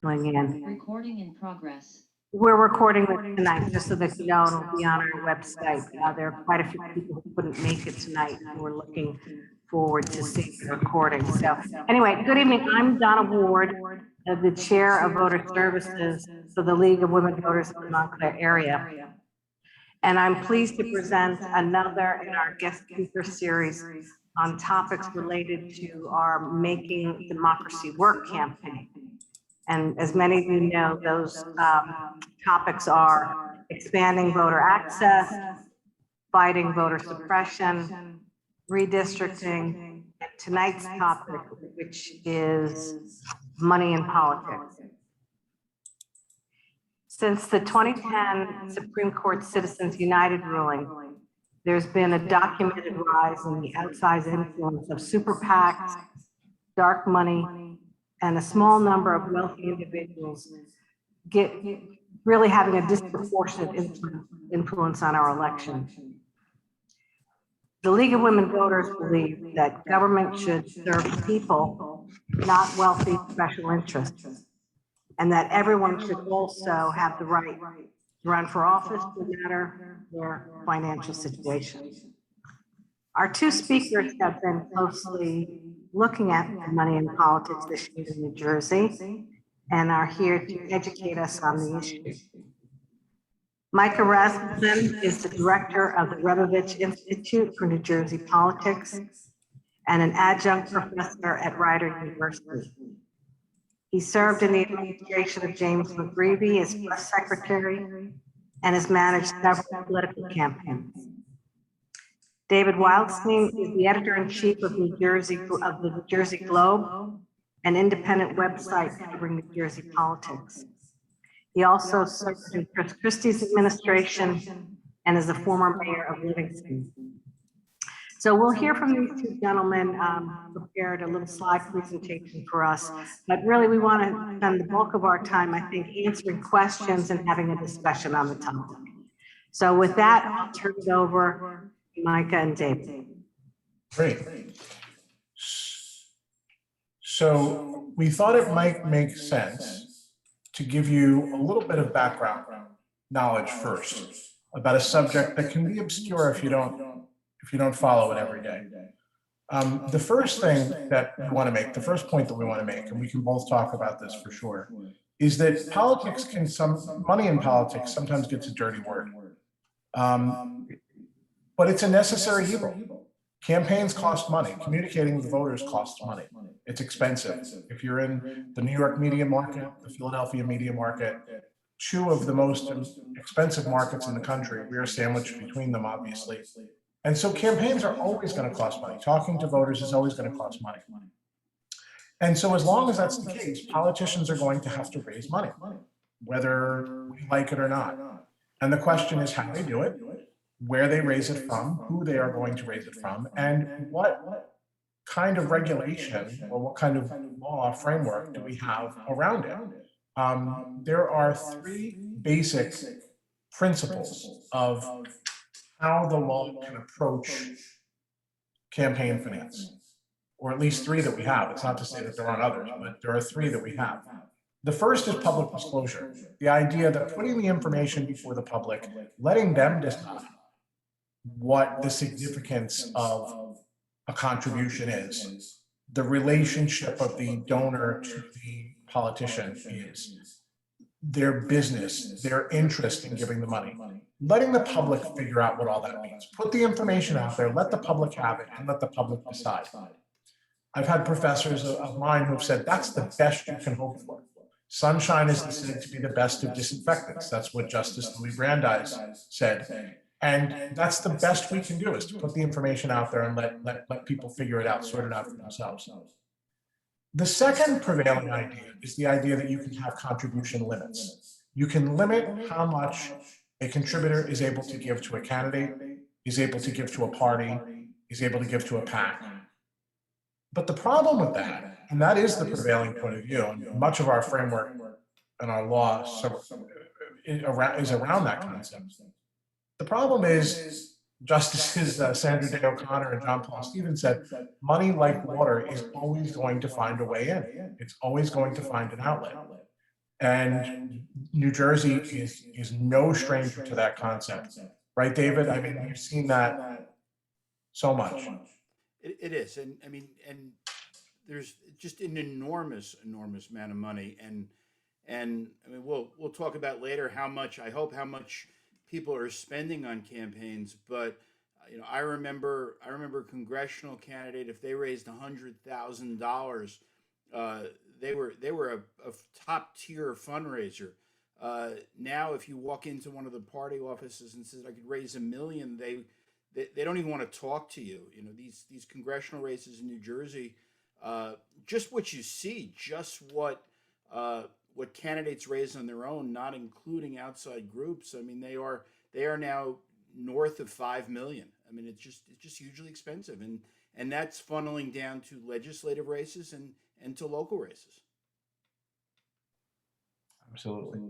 Going in. Recording in progress. We're recording this tonight, just so that you know it'll be on our website. There are quite a few people who couldn't make it tonight, and we're looking forward to seeing the recording. So anyway, good evening. I'm Donna Ward, the Chair of Voter Services for the League of Women Voters in the Montclair area. And I'm pleased to present another in our guest speaker series on topics related to our Making Democracy Work campaign. And as many of you know, those topics are expanding voter access, fighting voter suppression, redistricting, and tonight's topic, which is money in politics. Since the 2010 Supreme Court Citizens United ruling, there's been a documented rise in the outsized influence of super PACs, dark money, and a small number of wealthy individuals really having a disproportionate influence on our election. The League of Women Voters believe that government should serve people, not wealthy special interests, and that everyone should also have the right to run for office no matter their financial situation. Our two speakers have been closely looking at money in politics this year in New Jersey and are here to educate us on the issue. Micah Rasmussen is the director of the Rebovich Institute for New Jersey Politics and an adjunct professor at Rider University. He served in the administration of James McGreevey as press secretary and has managed several political campaigns. David Wildstein is the editor-in-chief of the New Jersey Globe, an independent website covering New Jersey politics. He also served in Chris Christie's administration and is a former mayor of Livingston. So we'll hear from these two gentlemen, prepared a little slide presentation for us, but really we want to spend the bulk of our time, I think, answering questions and having a discussion on the topic. So with that, I'll turn it over to Micah and David. Great. So we thought it might make sense to give you a little bit of background knowledge first about a subject that can be obscure if you don't follow it every day. The first thing that we want to make, the first point that we want to make, and we can both talk about this for sure, is that money in politics sometimes gets a dirty word. But it's a necessary evil. Campaigns cost money. Communicating with voters costs money. It's expensive. If you're in the New York media market, the Philadelphia media market, two of the most expensive markets in the country, we are sandwiched between them, obviously. And so campaigns are always going to cost money. Talking to voters is always going to cost money. And so as long as that's the case, politicians are going to have to raise money, whether we like it or not. And the question is how they do it, where they raise it from, who they are going to raise it from, and what kind of regulation or what kind of law framework do we have around it. There are three basic principles of how the law can approach campaign finance, or at least three that we have. It's not to say that there aren't others, but there are three that we have. The first is public disclosure, the idea that putting the information before the public, letting them decide what the significance of a contribution is, the relationship of the donor to the politician is, their business, their interest in giving the money. Letting the public figure out what all that means. Put the information out there, let the public have it, and let the public decide. I've had professors of mine who have said that's the best you can hope for. Sunshine is said to be the best of disinfectants. That's what Justice Louis Brandeis said. And that's the best we can do, is to put the information out there and let people figure it out, sort it out for themselves. The second prevailing idea is the idea that you can have contribution limits. You can limit how much a contributor is able to give to a candidate, is able to give to a party, is able to give to a PAC. But the problem with that, and that is the prevailing point of view, and much of our framework and our law is around that concept. The problem is Justices Sandra Day O'Connor and John Paul Stevens said, money like water is always going to find a way in. It's always going to find an outlet. And New Jersey is no stranger to that concept. Right, David? I mean, you've seen that so much. It is. And I mean, and there's just an enormous amount of money. And I mean, we'll talk about later how much, I hope how much people are spending on campaigns, but you know, I remember a congressional candidate, if they raised $100,000, they were a top tier fundraiser. Now, if you walk into one of the party offices and says I could raise $1 million, they don't even want to talk to you. You know, these congressional races in New Jersey, just what you see, just what candidates raise on their own, not including outside groups. I mean, they are now north of 5 million. I mean, it's just hugely expensive, and that's funneling down to legislative races and to local races. Absolutely.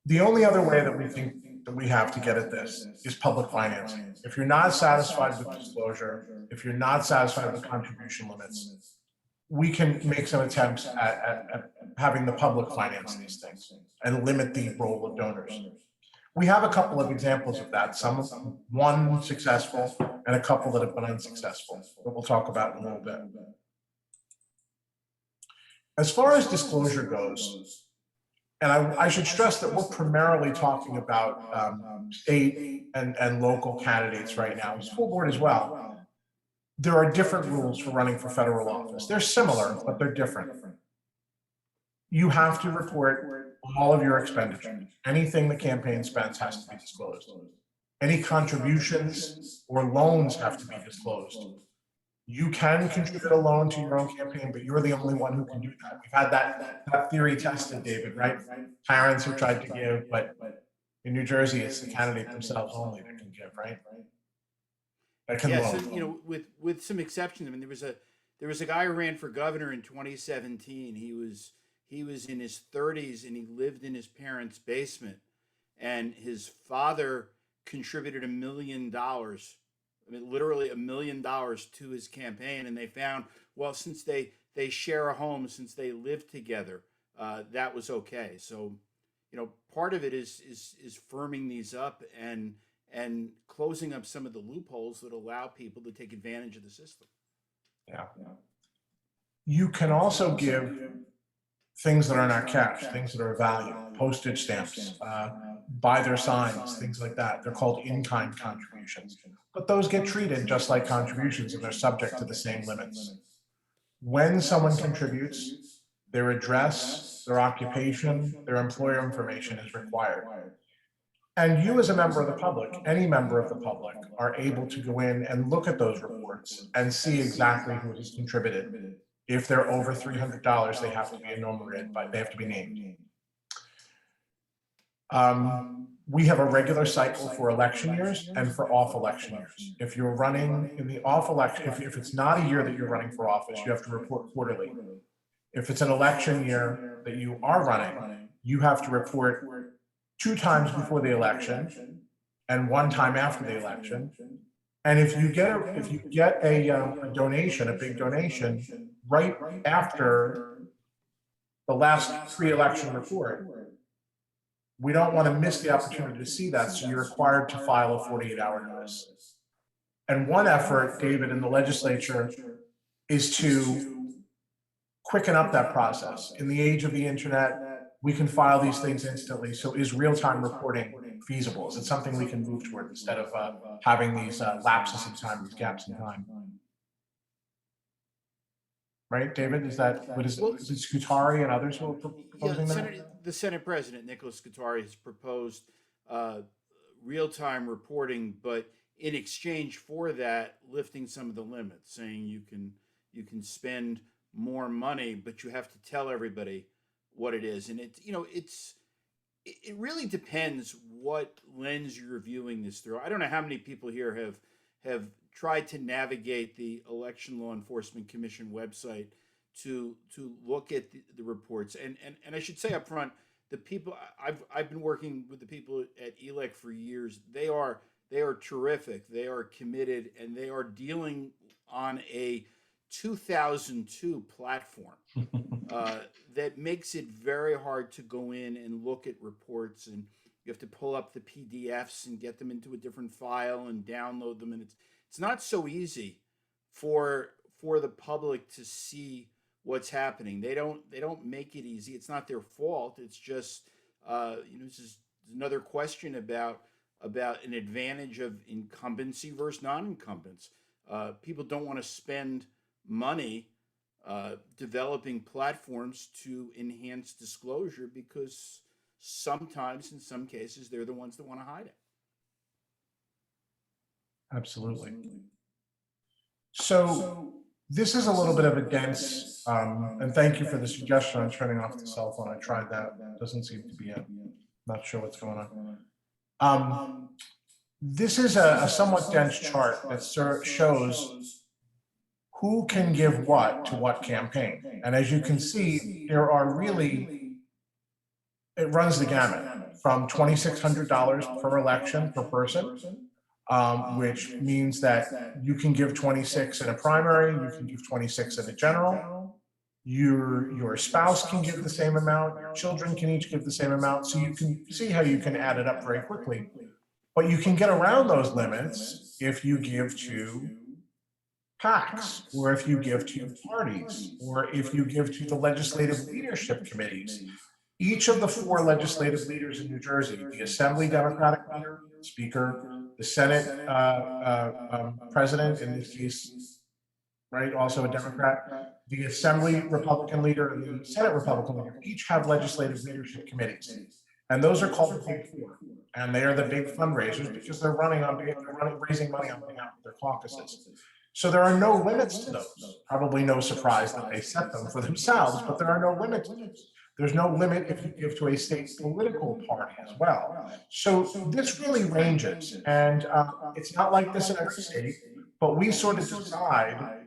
The only other way that we think that we have to get at this is public financing. If you're not satisfied with disclosure, if you're not satisfied with contribution limits, we can make some attempts at having the public finance these things and limit the role of donors. We have a couple of examples of that, one successful and a couple that have been unsuccessful, that we'll talk about in a little bit. As far as disclosure goes, and I should stress that we're primarily talking about state and local candidates right now, school board as well. There are different rules for running for federal office. They're similar, but they're different. You have to report all of your expenditures. Anything the campaign spends has to be disclosed. Any contributions or loans have to be disclosed. You can contribute a loan to your own campaign, but you're the only one who can do that. We've had that theory tested, David, right? Parents who tried to give, but in New Jersey, it's the candidate themselves only that can give, right? That can Yeah, loan. so, you know, with some exceptions. I mean, there was a guy who ran for governor in 2017. He was in his 30s and he lived in his parents' basement, and his father contributed $1 million. I mean, literally $1 million to his campaign, and they found, well, since they share a home, since they live together, that was okay. So, you know, part of it is firming these up and closing up some of the loopholes that allow people to take advantage of the system. Yeah. You can also give things that are not cash, things that are of value, postage stamps, buy their signs, things like that. They're called in-kind contributions. But those get treated just like contributions, and they're subject to the same limits. When someone contributes, their address, their occupation, their employer information is required. And you as a member of the public, any member of the public, are able to go in and look at those reports and see exactly who has contributed. If they're over $300, they have to be enumerated, but they have to be named. We have a regular cycle for election years and for off election years. If you're running in the off election, if it's not a year that you're running for office, you have to report quarterly. If it's an election year that you are running, you have to report 2 times before the election and 1 time after the election. And if you get a donation, a big donation, right after the last pre-election report, we don't want to miss the opportunity to see that, so you're required to file a 48-hour notice. And one effort, David, in the legislature is to quicken up that process. In the age of the internet, we can file these things instantly. So is real-time reporting feasible? Is it something we can move toward instead of having these lapses in time, these gaps in time? Right, David? Is that what is it Scutari and others who are proposing that? The Senate President Nicholas Scutari has proposed real-time reporting, but in exchange for that, lifting some of the limits, saying you can spend more money, but you have to tell everybody what it is. And it really depends what lens you're viewing this through. I don't know how many people here have tried to navigate the Election Law Enforcement Commission website to look at the reports. And I should say up front, the people I've been working with the people at ELEC for years. They are terrific. They are committed, and they are dealing on a 2002 platform that makes it very hard to go in and look at reports, and you have to pull up the PDFs and get them into a different file and download them, and it's not so easy for the public to see what's happening. They don't make it easy. It's not their fault. It's just this is another question about an advantage of incumbency versus non-incumbents. People don't want to spend money developing platforms to enhance disclosure because sometimes, in some cases, they're the ones that want to hide it. Absolutely. So this is a little bit of a dense, and thank you for the suggestion on turning off the cell phone. I tried that. Doesn't seem to be not sure what's going on. This is a somewhat dense chart that shows who can give what to what campaign. And as you can see, there are really, it runs the gamut from $2,600 per election per person, which means that you can give 26 in a primary, you can give 26 in a general. Your spouse can give the same amount, your children can each give the same amount. So you can see how you can add it up very quickly. But you can get around those limits if you give to PACs, or if you give to parties, or if you give to the legislative leadership committees. Each of the 4 legislative leaders in New Jersey, the Assembly Democratic leader, Speaker, the Senate president, in this case, right, also a Democrat, the Assembly Republican leader and the Senate Republican leader, each have legislative leadership committees. And those are called the Big Four. And they are the big fundraisers because they're raising money on behalf of their caucuses. So there are no limits to those. Probably no surprise that they set them for themselves, but there are no limits to those. There's no limit if you give to a state political party as well. So this really ranges, and it's not like this in every state, but we sort of decide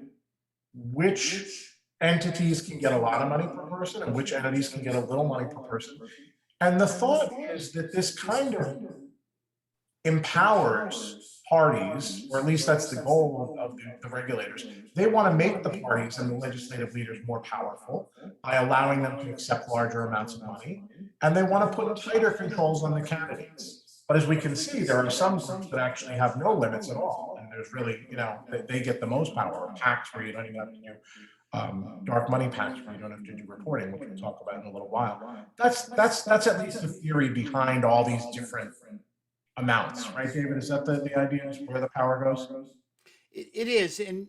which entities can get a lot of money per person and which entities can get a little money per person. And the thought is that this kind of empowers parties, or at least that's the goal of the regulators. They want to make the parties and the legislative leaders more powerful by allowing them to accept larger amounts of money. And they want to put tighter controls on the candidates. But as we can see, there are some groups that actually have no limits at all. And there's really, they get the most power. PACs where you don't even have to do dark money PACs where you don't have to do reporting, which we'll talk about in a little while. That's at least the theory behind all these different amounts, right, David? Is that the idea, is where the power goes? It is, and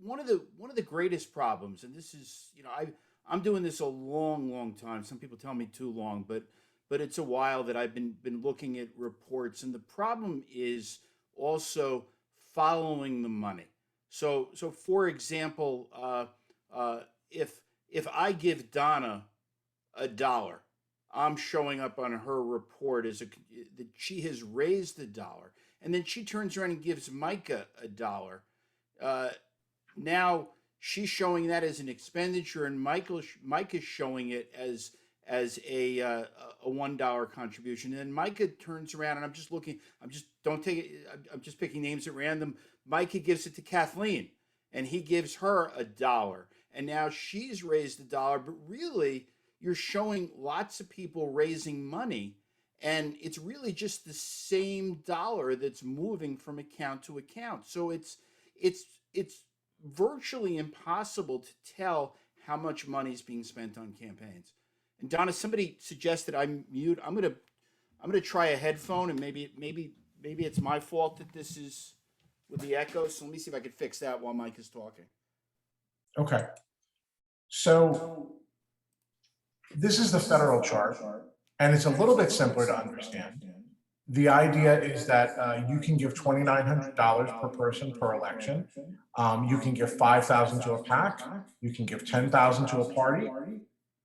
one of the greatest problems, and this is, I'm doing this a long time. Some people tell me too long, but it's a while that I've been looking at reports, and the problem is also following the money. So for example, if I give Donna $1, I'm showing up on her report as that she has raised $1, and then she turns around and gives Micah $1. Now she's showing that as an expenditure, and Micah's showing it as a $1 contribution. And then Micah turns around, and I'm just picking names at random. Micah gives it to Kathleen, and he gives her $1, and now she's raised $1, but really, you're showing lots of people raising money, and it's really just the same dollar that's moving from account to account. So it's virtually impossible to tell how much money is being spent on campaigns. And Donna, somebody suggested I'm mute. I'm gonna try a headphone, and maybe it's my fault that this is with the echo. So let me see if I can fix that while Mike is talking. Okay. So this is the federal chart, and it's a little bit simpler to understand. The idea is that you can give $2,900 per person per election. You can give $5,000 to a PAC. You can give $10,000 to a party.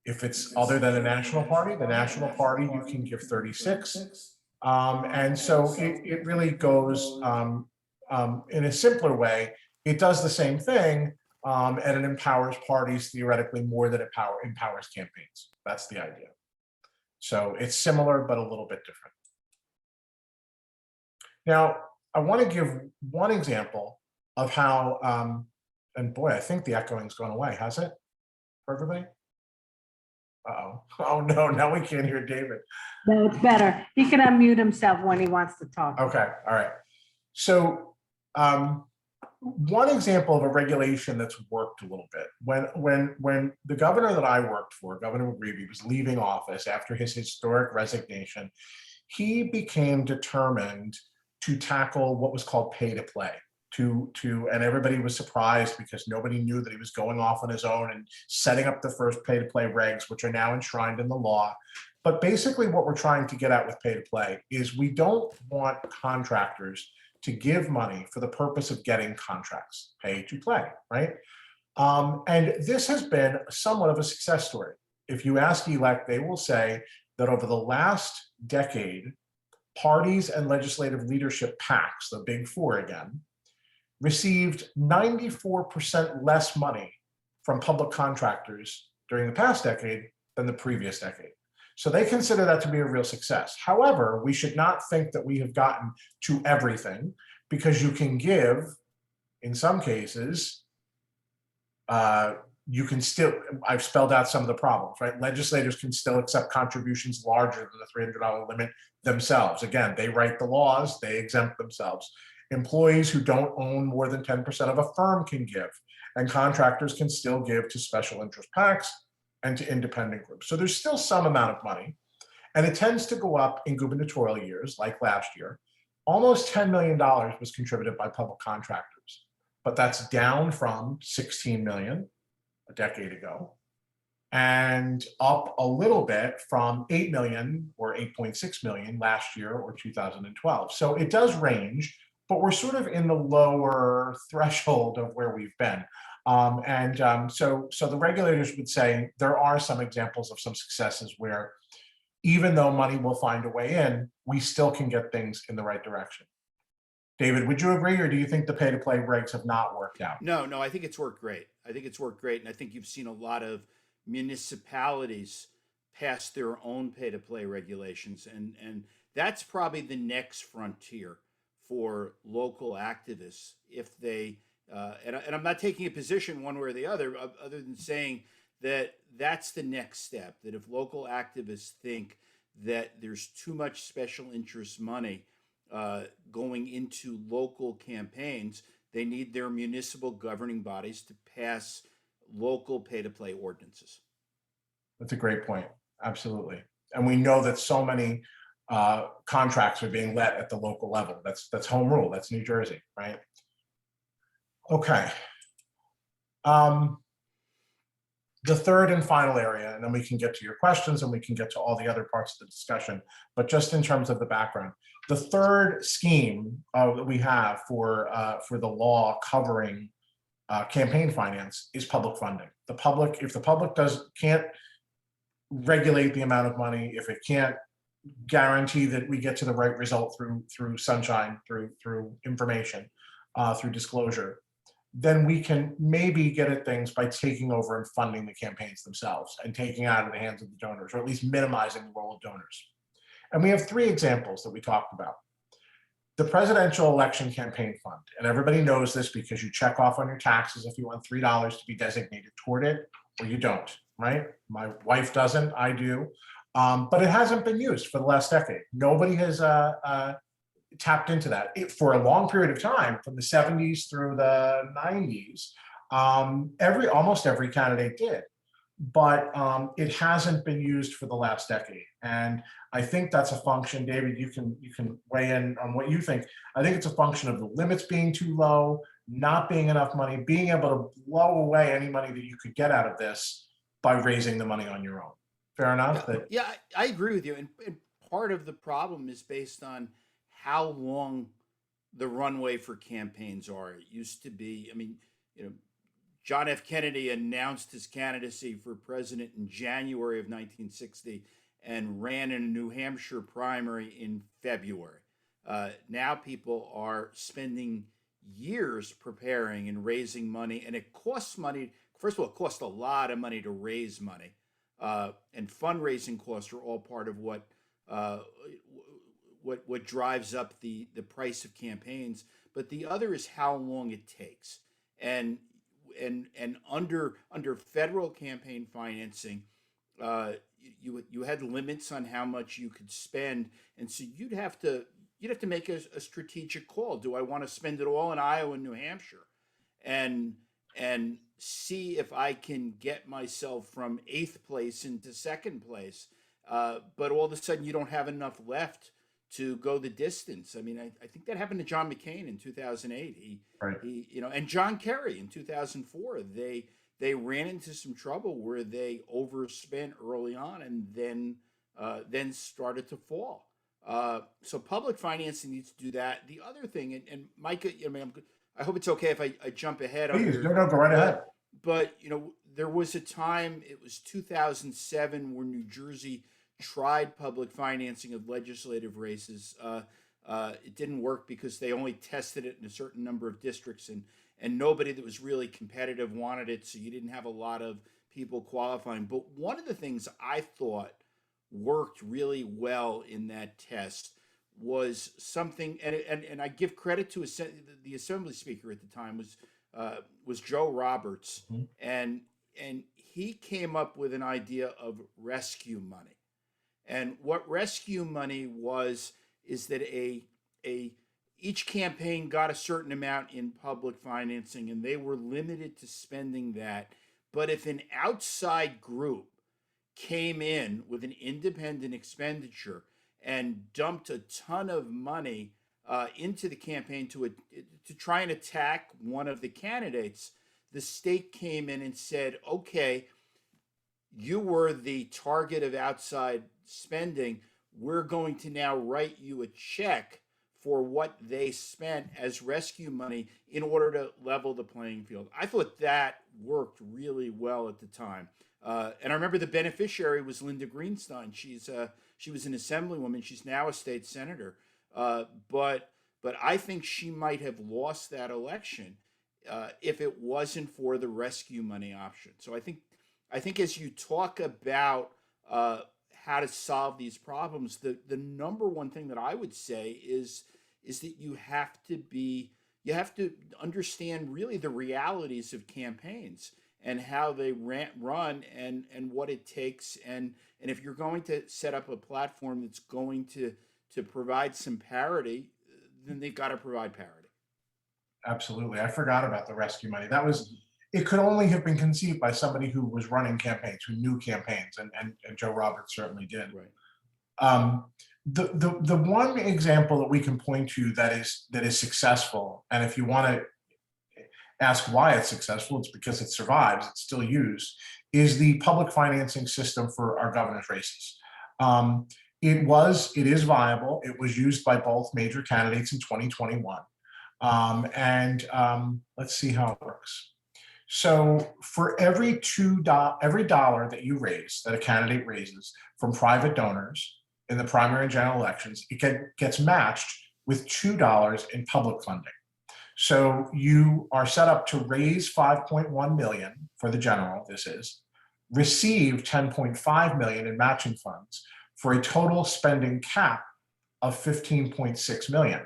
If it's other than a national party, the national party, you can give 36. And so it really goes in a simpler way. It does the same thing, and it empowers parties theoretically more than it empowers campaigns. That's the idea. So it's similar, but a little bit different. Now, I want to give one example of how, and boy, I think the echoing's gone away, has it, for everybody? Uh-oh. Oh, no, now we can't hear David. No, it's better. He can unmute himself when he wants to talk. Okay, all right. So one example of a regulation that's worked a little bit, when the governor that I worked for, Governor Rebovich, was leaving office after his historic resignation, he became determined to tackle what was called pay to play. And everybody was surprised because nobody knew that he was going off on his own and setting up the first pay to play regs, which are now enshrined in the law. But basically what we're trying to get at with pay to play is we don't want contractors to give money for the purpose of getting contracts, pay to play, right? And this has been somewhat of a success story. If you ask ELEC, they will say that over the last decade, parties and legislative leadership PACs, the big four again, received 94% less money from public contractors during the past decade than the previous decade. So they consider that to be a real success. However, we should not think that we have gotten to everything, because you can give, in some cases, you can still, I've spelled out some of the problems, right? Legislators can still accept contributions larger than the $300 limit themselves. Again, they write the laws, they exempt themselves. Employees who don't own more than 10% of a firm can give, and contractors can still give to special interest PACs and to independent groups. So there's still some amount of money, and it tends to go up in gubernatorial years, like last year. Almost $10 million was contributed by public contractors, but that's down from 16 million a decade ago, and up a little bit from 8 million or 8.6 million last year or 2012. So it does range, but we're sort of in the lower threshold of where we've been. So the regulators would say there are some examples of some successes where, even though money will find a way in, we still can get things in the right direction. David, would you agree, or do you think the pay-to-play regs have not worked out? No, I think it's worked great. I think it's worked great, and I think you've seen a lot of municipalities pass their own pay-to-play regulations, and that's probably the next frontier for local activists. If they and I'm not taking a position one way or the other than saying that that's the next step, that if local activists think that there's too much special interest money going into local campaigns, they need their municipal governing bodies to pass local pay-to-play ordinances. That's a great point. Absolutely. And we know that so many contracts are being let at the local level. That's home rule. That's New Jersey, right? Okay. The third and final area, and then we can get to your questions and we can get to all the other parts of the discussion, but just in terms of the background, the third scheme that we have for the law covering campaign finance is public funding. The public, if the public can't regulate the amount of money, if it can't guarantee that we get to the right result through sunshine, through information, through disclosure, then we can maybe get at things by taking over and funding the campaigns themselves and taking out of the hands of the donors, or at least minimizing the role of donors. And we have three examples that we talked about. The Presidential Election Campaign Fund, and everybody knows this because you check off on your taxes if you want $3 to be designated toward it, or you don't, right? My wife doesn't, I do. But it hasn't been used for the last decade. Nobody has tapped into that. For a long period of time, from the 70s through the 90s, almost every candidate did, but it hasn't been used for the last decade. And I think that's a function, David, you can weigh in on what you think. I think it's a function of the limits being too low, not being enough money, being able to blow away any money that you could get out of this by raising the money on your own. Fair enough? Yeah, I agree with you. And part of the problem is based on how long the runway for campaigns are. It used to be, John F. Kennedy announced his candidacy for president in January of 1960 and ran in a New Hampshire primary in February. Now people are spending years preparing and raising money, and it costs money. First of all, it costs a lot of money to raise money. and fundraising costs are all part of what drives up the price of campaigns. But the other is how long it takes, and under federal campaign financing, you had limits on how much you could spend, and so you'd have to make a strategic call. Do I want to spend it all in Iowa and New Hampshire, and see if I can get myself from 8th place into 2nd place, but all of a sudden you don't have enough left to go the distance. I mean, I think that happened to John McCain in 2008. Right. He and John Kerry in 2004. They ran into some trouble where they overspent early on and then started to fall. So public financing needs to do that. The other thing, and Micah, I mean, I hope it's okay if I jump ahead. Please, no, go right ahead. But there was a time, it was 2007, where New Jersey tried public financing of legislative races. It didn't work because they only tested it in a certain number of districts, and nobody that was really competitive wanted it, so you didn't have a lot of people qualifying. But one of the things I thought worked really well in that test was something, and I give credit to the Assembly Speaker at the time was Joe Roberts, Mm-hmm. and he came up with an idea of rescue money. And what rescue money is that each campaign got a certain amount in public financing, and they were limited to spending that. But if an outside group came in with an independent expenditure and dumped a ton of money into the campaign to try and attack one of the candidates, the state came in and said, okay, you were the target of outside spending. We're going to now write you a check for what they spent as rescue money in order to level the playing field. I thought that worked really well at the time. And I remember the beneficiary was Linda Greenstein. She was an assemblywoman. She's now a state senator. But I think she might have lost that election if it wasn't for the rescue money option. So I think as you talk about how to solve these problems, the number one thing that I would say is that you have to understand really the realities of campaigns and how they run and what it takes, and if you're going to set up a platform that's going to provide some parity, then they've got to provide parity. Absolutely. I forgot about the rescue money. It could only have been conceived by somebody who was running campaigns, who knew campaigns, and Joe Roberts certainly did. Right. The one example that we can point to that is successful, and if you want to ask why it's successful, it's because it survives, it's still used, is the public financing system for our governor's races. It is viable. It was used by both major candidates in 2021. Let's see how it works. So for every dollar that you raise, that a candidate raises from private donors in the primary and general elections, it gets matched with $2 in public funding. So you are set up to raise 5.1 million for the general, receive 10.5 million in matching funds for a total spending cap of 15.6 million.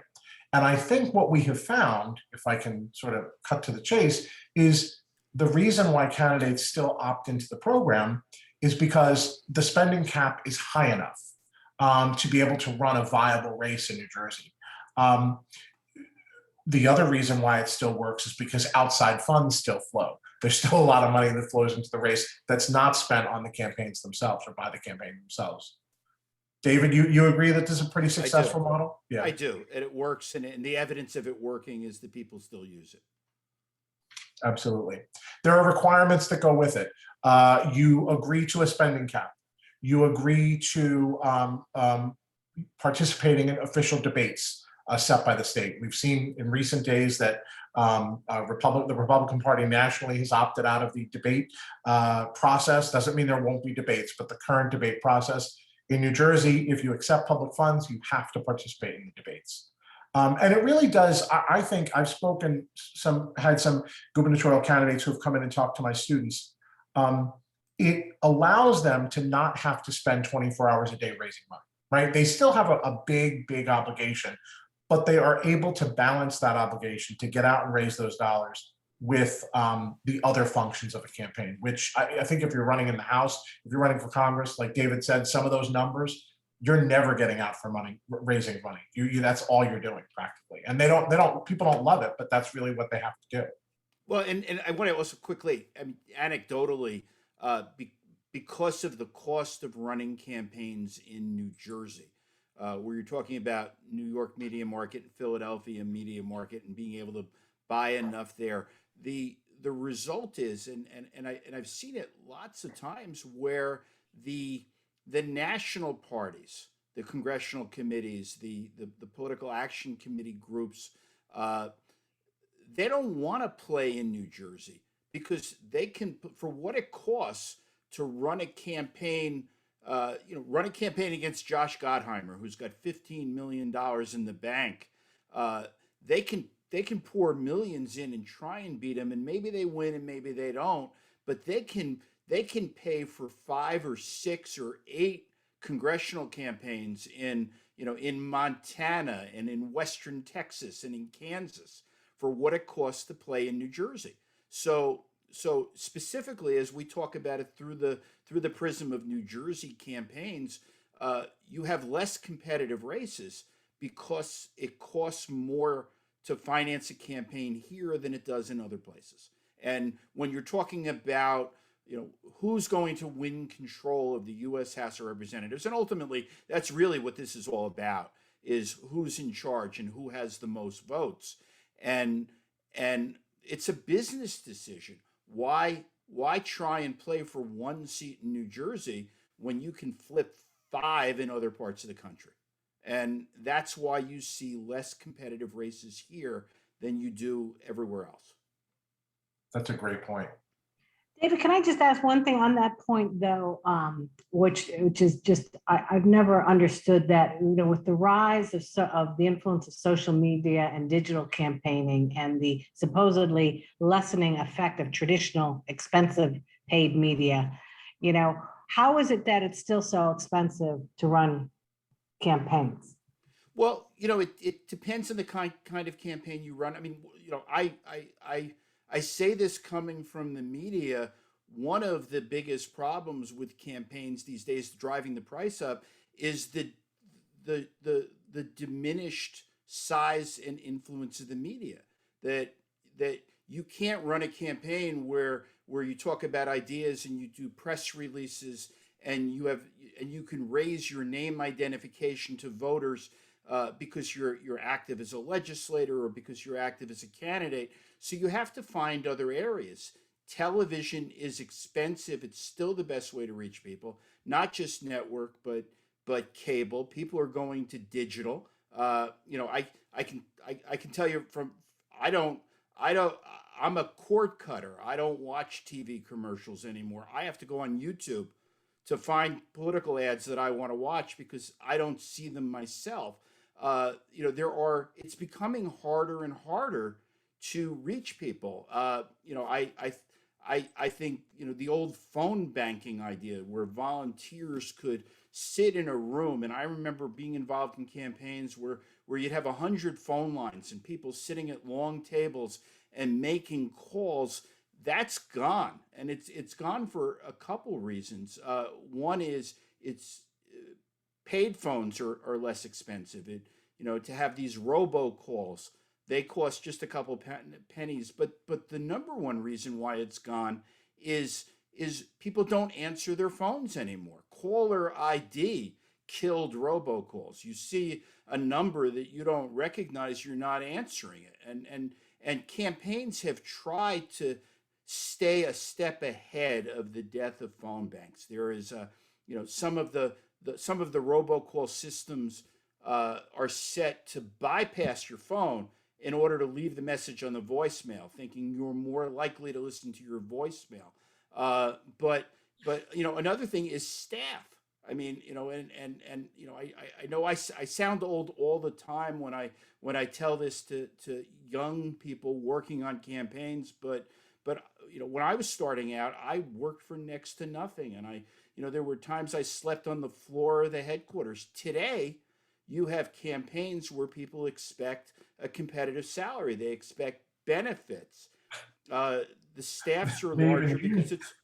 And I think what we have found, if I can sort of cut to the chase, is the reason why candidates still opt into the program is because the spending cap is high enough to be able to run a viable race in New Jersey. The other reason why it still works is because outside funds still flow. There's still a lot of money that flows into the race that's not spent on the campaigns themselves or by the campaign themselves. David, you agree that this is a pretty successful model? Yeah, I do, and it works, and the evidence of it working is that people still use it. Absolutely. There are requirements that go with it. You agree to a spending cap. You agree to participating in official debates set by the state. We've seen in recent days that the Republican Party nationally has opted out of the debate process. Doesn't mean there won't be debates, but the current debate process in New Jersey, if you accept public funds, you have to participate in the debates. And it really does. I think I've had some gubernatorial candidates who have come in and talked to my students. it allows them to not have to spend 24 hours a day raising money, right? They still have a big, big obligation, but they are able to balance that obligation to get out and raise those dollars with the other functions of a campaign, which I think if you're running in the House, if you're running for Congress, like David said, some of those numbers, you're never getting out for money, raising money. That's all you're doing practically. And people don't love it, but that's really what they have to do. Well, and I want to also quickly, I mean, anecdotally, because of the cost of running campaigns in New Jersey, where you're talking about New York media market and Philadelphia media market and being able to buy enough there, the result is, and I've seen it lots of times where the national parties, the congressional committees, the political action committee groups, they don't want to play in New Jersey because they can, for what it costs to run a campaign, run a campaign against Josh Gottheimer, who's got $15 million in the bank. They can pour millions in and try and beat him, and maybe they win and maybe they don't. But they can pay for 5 or 6 or 8 congressional campaigns in Montana and in Western Texas and in Kansas for what it costs to play in New Jersey. So specifically, as we talk about it through the prism of New Jersey campaigns, you have less competitive races because it costs more to finance a campaign here than it does in other places. And when you're talking about who's going to win control of the U.S. House of Representatives, and ultimately that's really what this is all about, is who's in charge and who has the most votes. And it's a business decision. Why try and play for 1 seat in New Jersey when you can flip 5 in other parts of the country? And that's why you see less competitive races here than you do everywhere else. That's a great point. David, can I just ask one thing on that point, though, which is just, I've never understood that, with the rise of the influence of social media and digital campaigning and the supposedly lessening effect of traditional expensive paid media, how is it that it's still so expensive to run campaigns? Well, it depends on the kind of campaign you run. I mean, I say this coming from the media. One of the biggest problems with campaigns these days driving the price up is the diminished size and influence of the media. That you can't run a campaign where you talk about ideas and you do press releases and you can raise your name identification to voters because you're active as a legislator or because you're active as a candidate. So you have to find other areas. Television is expensive. It's still the best way to reach people, not just network, but cable. People are going to digital. I can tell you I'm a cord cutter. I don't watch TV commercials anymore. I have to go on YouTube to find political ads that I want to watch because I don't see them myself. It's becoming harder and harder to reach people. I think the old phone banking idea where volunteers could sit in a room, and I remember being involved in campaigns where you'd have 100 phone lines and people sitting at long tables and making calls. That's gone, and it's gone for a couple reasons. One is it's paid phones are less expensive. To have these robocalls, they cost just a couple pennies. But the number one reason why it's gone is people don't answer their phones anymore. Caller ID killed robocalls. You see a number that you don't recognize, you're not answering it. And campaigns have tried to stay a step ahead of the death of phone banks. There is some of the robocall systems are set to bypass your phone in order to leave the message on the voicemail, thinking you're more likely to listen to your voicemail. But another thing is staff. I mean, I know I sound old all the time when I tell this to young people working on campaigns, but But when I was starting out, I worked for next to nothing, and there were times I slept on the floor of the headquarters. Today, you have campaigns where people expect a competitive salary. They expect benefits. The staffs are larger because it's.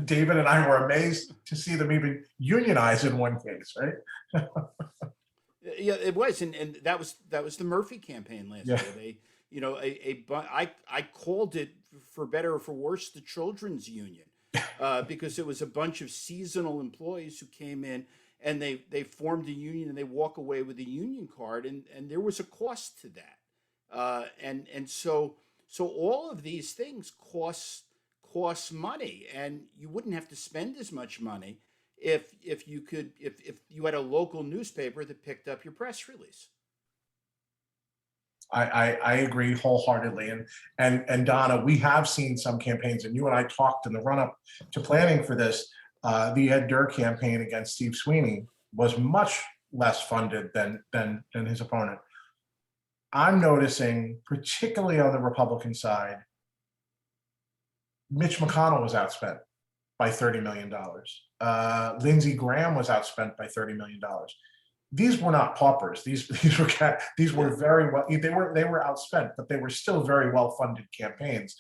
David and I were amazed to see them even unionize in one case, right? Yeah, it was, and that was the Murphy campaign last Yeah. year. I called it, for better or for worse, the Children's Union, because it was a bunch of seasonal employees who came in and they formed a union and they walk away with a union card, and there was a cost to that, and so all of these things cost money, and you wouldn't have to spend as much money if you had a local newspaper that picked up your press release. I agree wholeheartedly. And Donna, we have seen some campaigns, and you and I talked in the run-up to planning for this. The Ed Durr campaign against Steve Sweeney was much less funded than his opponent. I'm noticing, particularly on the Republican side, Mitch McConnell was outspent by $30 million. Lindsey Graham was outspent by $30 million. These were not paupers. These were very well. They were outspent, but they were still very well funded campaigns.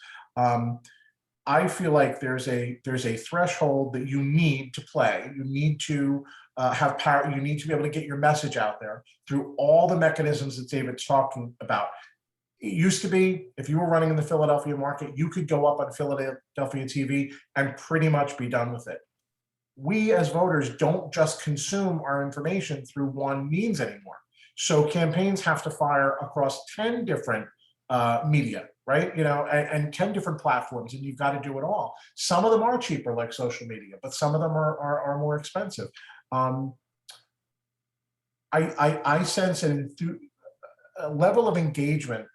I feel like there's a threshold that you need to play. You need to have power. You need to be able to get your message out there through all the mechanisms that David's talking about. It used to be, if you were running in the Philadelphia market, you could go up on Philadelphia TV and pretty much be done with it. We as voters don't just consume our information through one means anymore. So campaigns have to fire across 10 different media, right? And 10 different platforms, and you've got to do it all. Some of them are cheaper, like social media, but some of them are more expensive. I sense a level of engagement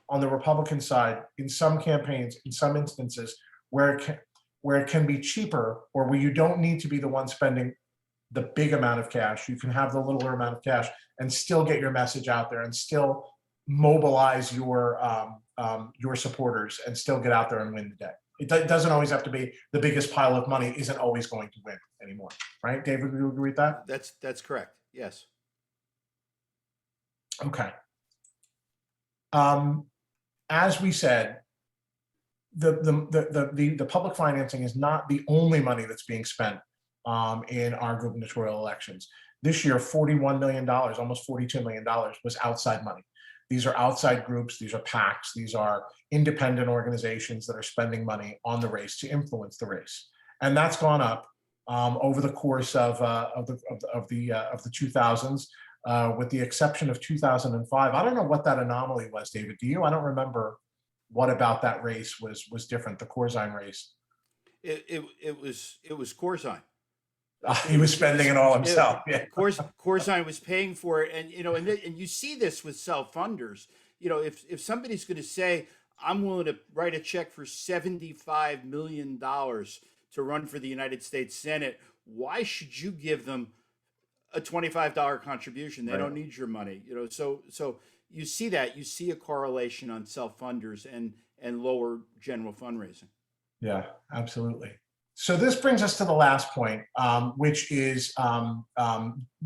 on the Republican side in some campaigns, in some instances, where it can be cheaper, or where you don't need to be the one spending the big amount of cash. You can have the littler amount of cash and still get your message out there and still mobilize your supporters and still get out there and win the day. It doesn't always have to be the biggest pile of money isn't always going to win anymore, right? David, do you agree with that? That's correct. Yes. Okay. As we said, the public financing is not the only money that's being spent in our gubernatorial elections. This year, $41 million, almost $42 million was outside money. These are outside groups, these are PACs, these are independent organizations that are spending money on the race to influence the race. And that's gone up over the course of the 2000s, with the exception of 2005. I don't know what that anomaly was, David. Do you? I don't remember what about that race was different, the Corzine race. It was Corzine. He was spending it all himself. Yeah. Corzine was paying for it, and and you see this with self-funders. If somebody's going to say, I'm willing to write a check for $75 million to run for the United States Senate, why should you give them a $25 contribution? They don't need your money. So you see that. You see a correlation on self-funders and lower general fundraising. Yeah, absolutely. So this brings us to the last point, which is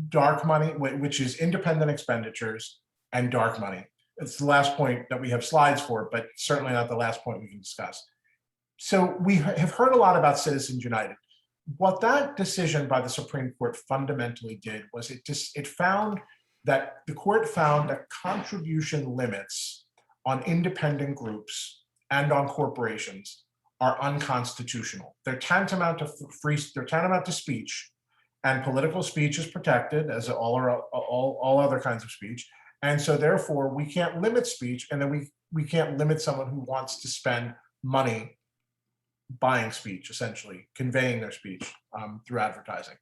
dark money, which is independent expenditures and dark money. It's the last point that we have slides for, but certainly not the last point we can discuss. So we have heard a lot about Citizens United. What that decision by the Supreme Court fundamentally did was the court found that contribution limits on independent groups and on corporations are unconstitutional. They're tantamount to speech, and political speech is protected as all other kinds of speech. And so therefore we can't limit speech, and then we can't limit someone who wants to spend money buying speech, essentially conveying their speech through advertising.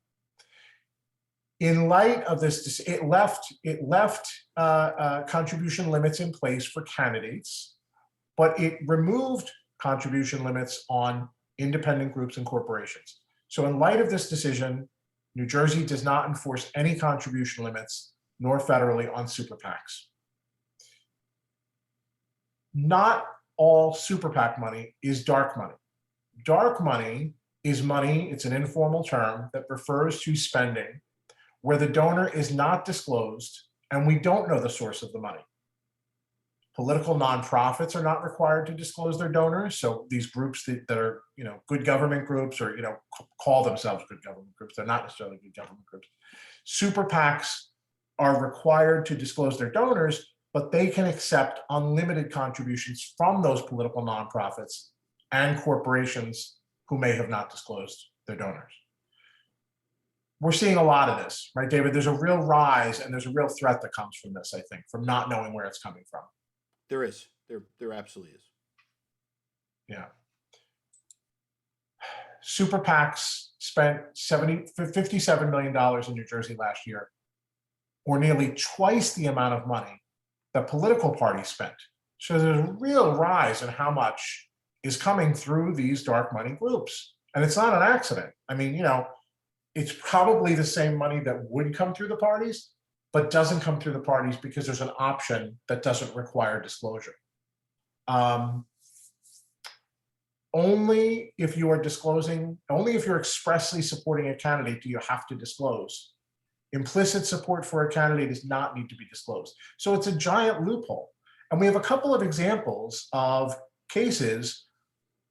In light of this, it left contribution limits in place for candidates, but it removed contribution limits on independent groups and corporations. So in light of this decision, New Jersey does not enforce any contribution limits, nor federally, on super PACs. Not all super PAC money is dark money. Dark money is money, it's an informal term that refers to spending where the donor is not disclosed and we don't know the source of the money. Political nonprofits are not required to disclose their donors. So these groups that are, good government groups or, call themselves good government groups, they're not necessarily good government groups. Super PACs are required to disclose their donors, but they can accept unlimited contributions from those political nonprofits and corporations who may have not disclosed their donors. We're seeing a lot of this, right, David? There's a real rise and there's a real threat that comes from this, I think, from not knowing where it's coming from. There is. There absolutely is. Yeah. Super PACs spent $57 million in New Jersey last year, or nearly twice the amount of money that political parties spent. So there's a real rise in how much is coming through these dark money groups. And it's not an accident. I mean, it's probably the same money that would come through the parties, but doesn't come through the parties because there's an option that doesn't require disclosure. Only if you are disclosing, only if you're expressly supporting a candidate do you have to disclose. Implicit support for a candidate does not need to be disclosed. So it's a giant loophole. And we have a couple of examples of cases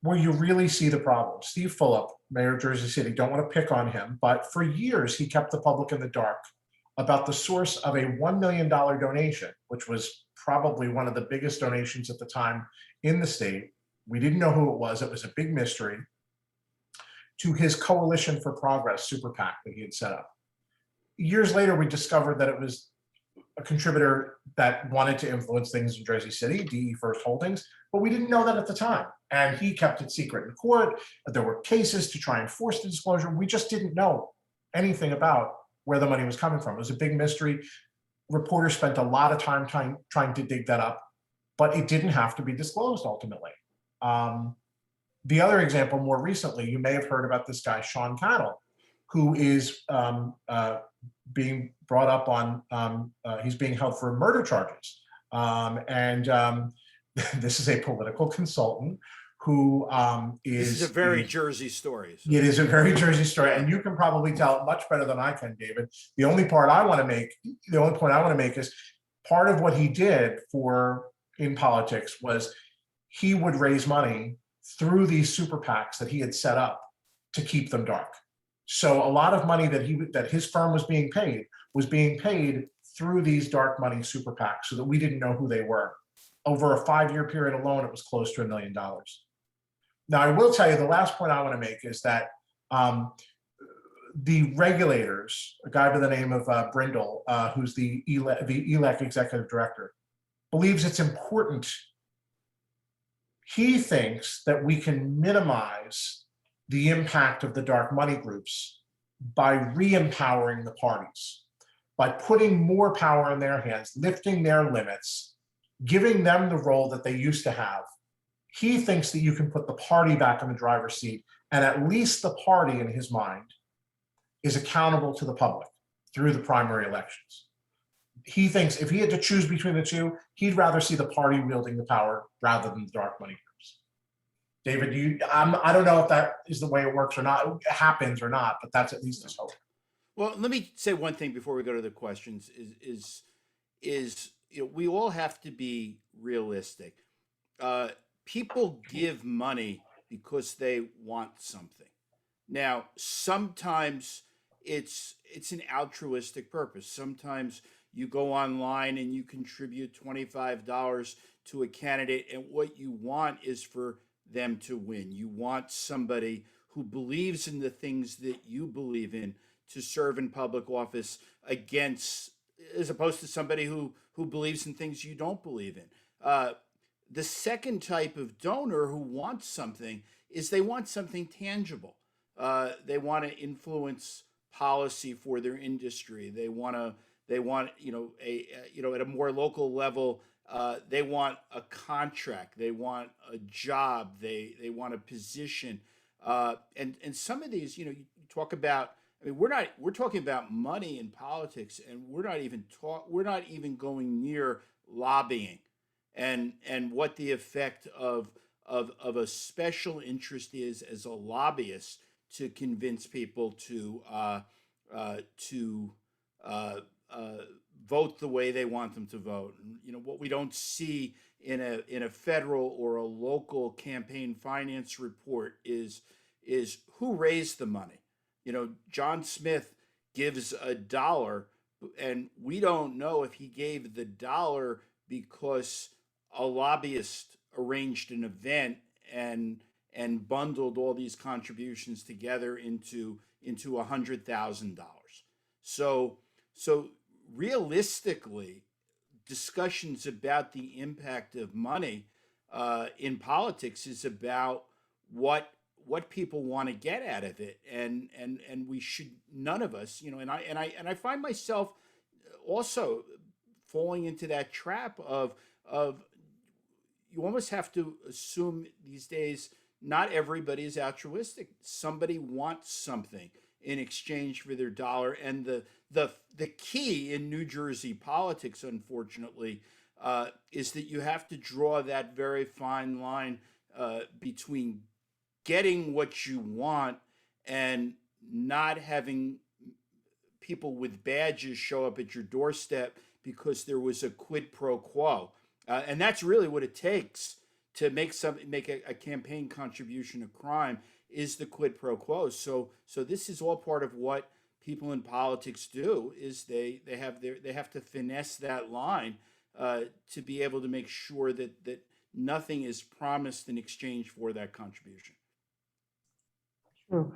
where you really see the problem. Steve Fulop, mayor of Jersey City, don't want to pick on him, but for years he kept the public in the dark about the source of a $1 million donation, which was probably one of the biggest donations at the time in the state. We didn't know who it was. It was a big mystery, to his Coalition for Progress super PAC that he had set up. Years later, we discovered that it was a contributor that wanted to influence things in Jersey City, DE First Holdings, but we didn't know that at the time. And he kept it secret in court. There were cases to try and force the disclosure. We just didn't know anything about where the money was coming from. It was a big mystery. Reporters spent a lot of time trying to dig that up, but it didn't have to be disclosed ultimately. The other example, more recently, you may have heard about this guy, Sean Cattle, who is being brought up on, he's being held for murder charges. This is a political consultant who This is a very Jersey story. So. It is a very Jersey story, and you can probably tell it much better than I can, David. The only point I want to make is part of what he did in politics was he would raise money through these super PACs that he had set up to keep them dark. So a lot of money that his firm was being paid through these dark money super PACs so that we didn't know who they were. Over a 5-year period alone, it was close to $1 million. Now, I will tell you, the last point I want to make is that the regulators, a guy by the name of Brindle, who's the ELEC executive director, believes it's important. He thinks that we can minimize the impact of the dark money groups by re-empowering the parties, by putting more power in their hands, lifting their limits, giving them the role that they used to have. He thinks that you can put the party back in the driver's seat, and at least the party, in his mind, is accountable to the public through the primary elections. He thinks if he had to choose between the two, he'd rather see the party wielding the power rather than the dark money groups. David, I don't know if that is the way it works or not, it happens or not, but that's at least his hope. Well, let me say one thing before we go to the questions is we all have to be realistic. People give money because they want something. Now, sometimes it's an altruistic purpose. Sometimes you go online and you contribute $25 to a candidate, and what you want is for them to win. You want somebody who believes in the things that you believe in to serve in public office as opposed to somebody who believes in things you don't believe in. The second type of donor who wants something is they want something tangible. They want to influence policy for their industry. They want at a more local level, they want a contract. They want a job. They want a position. And some of these, you talk about. I mean, we're talking about money in politics, and we're not even going near lobbying. and what the effect of a special interest is as a lobbyist to convince people to vote the way they want them to vote. And, what we don't see in a federal or a local campaign finance report is who raised the money. John Smith gives $1, and we don't know if he gave the dollar because a lobbyist arranged an event and bundled all these contributions together into $100,000. So realistically, discussions about the impact of money in politics is about what people want to get out of it, and we should, none of us, and I find myself also falling into that trap of you almost have to assume these days not everybody is altruistic. Somebody wants something in exchange for their dollar, and the key in New Jersey politics, unfortunately, is that you have to draw that very fine line between getting what you want and not having people with badges show up at your doorstep because there was a quid pro quo. And that's really what it takes to make a campaign contribution a crime, is the quid pro quo. So this is all part of what people in politics do, is they have to finesse that line to be able to make sure that nothing is promised in exchange for that contribution. True.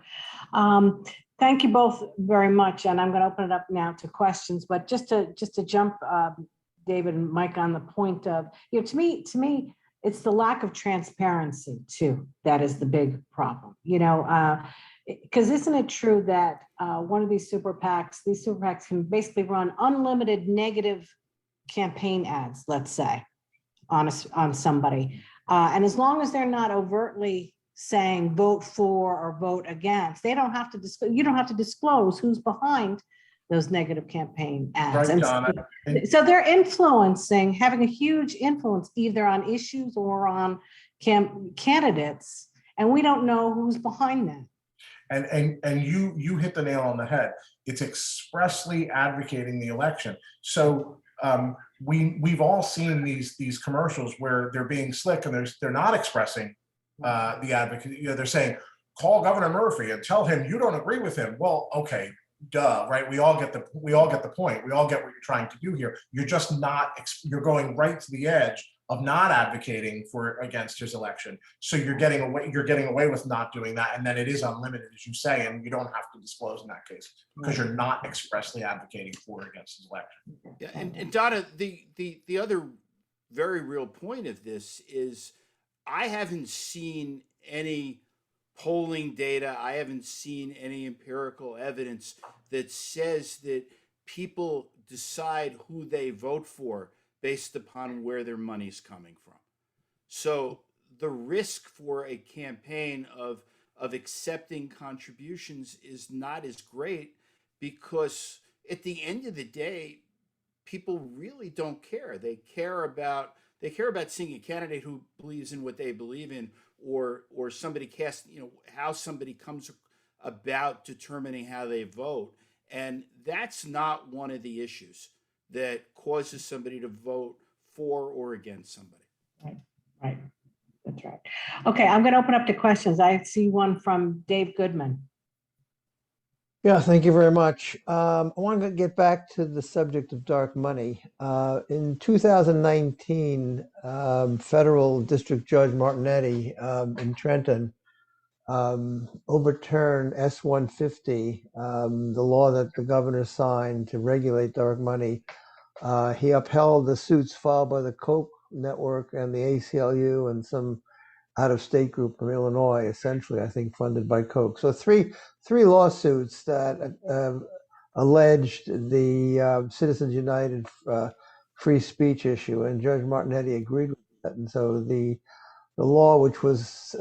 Thank you both very much, and I'm going to open it up now to questions. But just to jump, David and Mike, on the point of, to me, it's the lack of transparency too that is the big problem. Because isn't it true that one of these super PACs can basically run unlimited negative campaign ads, let's say, on somebody, and as long as they're not overtly saying vote for or vote against, they don't have to you don't have to disclose who's behind those negative campaign ads. Right, Donna. So they're having a huge influence either on issues or on candidates, and we don't know who's behind that. And you hit the nail on the head. It's expressly advocating the election. So we've all seen these commercials where they're being slick and they're not expressing the advocate. They're saying, call Governor Murphy and tell him you don't agree with him. Well, okay, duh, right? We all get the point. We all get what you're trying to do here. You're just not. You're going right to the edge of not advocating against his election. So you're getting away with not doing that, and then it is unlimited, as you say, and you don't have to disclose in that case because you're not expressly advocating for or against his election. Yeah, and Donna, the other very real point of this is I haven't seen any polling data. I haven't seen any empirical evidence that says that people decide who they vote for based upon where their money's coming from. So the risk for a campaign of accepting contributions is not as great, because at the end of the day, people really don't care. They care about seeing a candidate who believes in what they believe in, or somebody how somebody comes about determining how they vote. And that's not one of the issues that causes somebody to vote for or against somebody. Right. That's right. Okay, I'm going to open up to questions. I see one from Dave Goodman. Yeah, thank you very much. I want to get back to the subject of dark money. In 2019, Federal District Judge Martinetti in Trenton overturned S-150, the law that the governor signed to regulate dark money. He upheld the suits filed by the Koch network and the ACLU and some out-of-state group from Illinois, essentially, I think, funded by Koch. So three lawsuits that alleged the Citizens United free speech issue, and Judge Martinetti agreed with that. And so the law, which was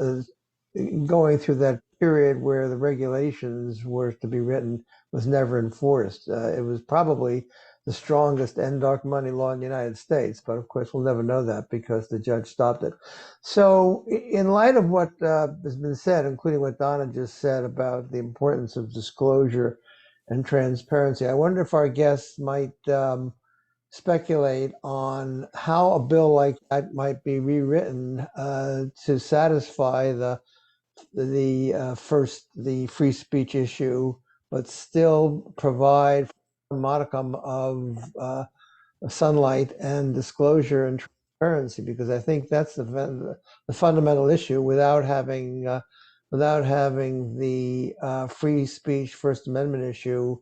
going through that period where the regulations were to be written, was never enforced. It was probably the strongest end dark money law in the United States. But of course, we'll never know that because the judge stopped it. So in light of what has been said, including what Donna just said about the importance of disclosure and transparency, I wonder if our guests might speculate on how a bill like that might be rewritten to satisfy the free speech issue, but still provide a modicum of sunlight and disclosure and transparency, because I think that's the fundamental issue. Without having the free speech First Amendment issue,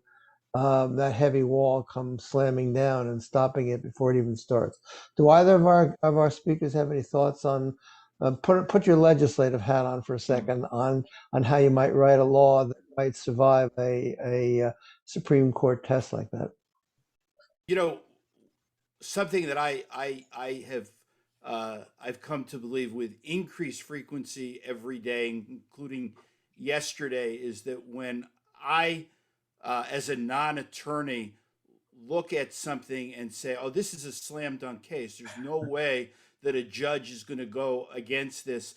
that heavy wall comes slamming down and stopping it before it even starts. Do either of our speakers have any thoughts on put your legislative hat on for a second on how you might write a law that might survive a Supreme Court test like that? You know, something that I have I've come to believe with increased frequency every day, including yesterday, is that when I, as a non-attorney, look at something and say, "Oh, this is a slam dunk case. There's no way that a judge is going to go against this."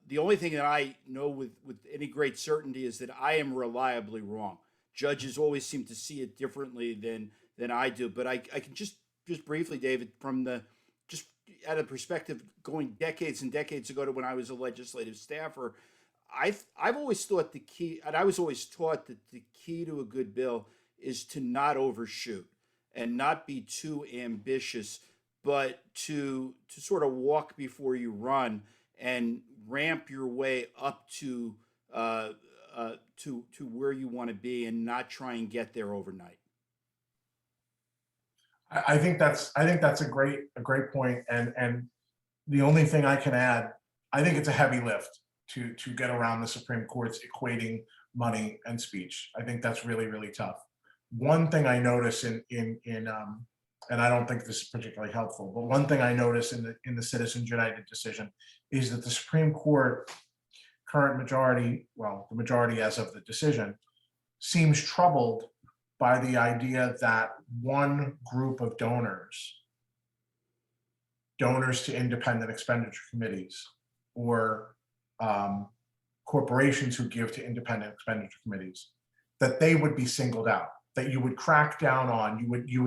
The only thing that I know with any great certainty is that I am reliably wrong. Judges always seem to see it differently than I do. But I can just briefly, David, from the just out of perspective going decades and decades ago to when I was a legislative staffer, I've always thought the key, and I was always taught that the key to a good bill is to not overshoot and not be too ambitious, but to sort of walk before you run and ramp your way up to where you want to be, and not try and get there overnight. I think that's a great point. And the only thing I can add, I think it's a heavy lift to get around the Supreme Court's equating money and speech. I think that's really, really tough. One thing I notice and I don't think this is particularly helpful, but one thing I notice in the Citizens United decision is that the Supreme Court current majority, well, the majority as of the decision, seems troubled by the idea that one group of donors to independent expenditure committees, or corporations who give to independent expenditure committees, that they would be singled out, that you would crack down on, you